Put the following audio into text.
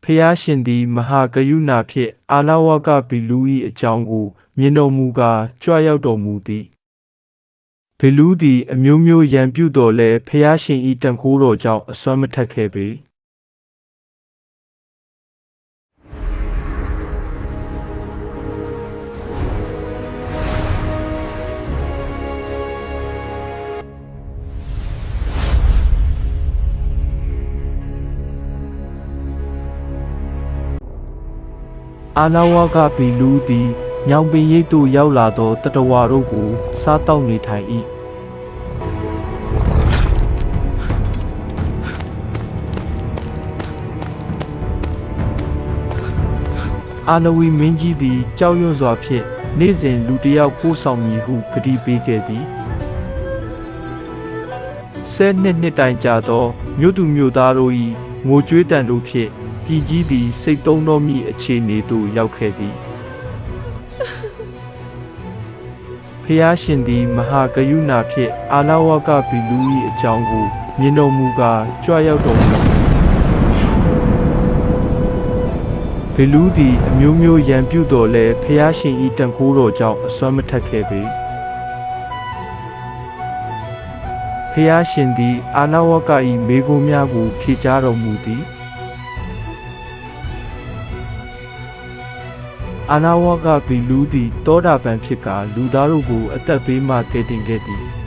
ဖျားရှင်သည်မဟာကရုဏာဖြင့်အာလဝကဘီလူ၏အကြောင်းကိုမြင်တော်မူကာကြွရောက်တော်မူသည်ဘီလူသည်အမျိုးမျိုးရန်ပြုတော်လဲဖျားရှင်၏တန်ခိုးတော်ကြောင့်အစွမ်းမထက်ခဲ့ပေအာလဝကဘီလူသည်ညောင်ပင်ရိပ်သို့ရောက်လာသောတတဝါတို့ကိုစားတောက်နေထိုင်၏အာလဝီမင်းကြီးသည်ကြောက်ရွံ့စွာဖြင့်နေ့စဉ်လူတစ်ယောက်ပို့ဆောင်မည်ဟုကတိပေးခဲ့သည်12 တိုင်ကြာသောမြို့သူမြို့သားတို့၏ငိုကြွေးတန်တို့ဖြင့်ပြည်ကြီးသည်စိတ်သုံးတော်မူအခြေအနေသို့ရောက်ခဲ့သည်ဖျားရှင်သည်မဟာကရုဏာဖြင့်အာလဝကဘီလူ၏အကြောင်းကိုမြင်တော်မူကာကြွရောက်တော်မူဘီလူသည်အမျိုးမျိုးရန်ပြုတော်လဲဖျားရှင်၏တန်ခိုးတော်ကြောင့်အစွမ်းမထက်ခဲ့ပေဖျားရှင်သည်အာလဝက၏မေခွန်းများကိုဖြေကြားတော်မူသည်အာလဝကဘီလူသည်တောတာပန်ဖြစ်ကာလူသားတို့ကိုအသက်ဘေးမှကယ်တင်ခဲ့သည်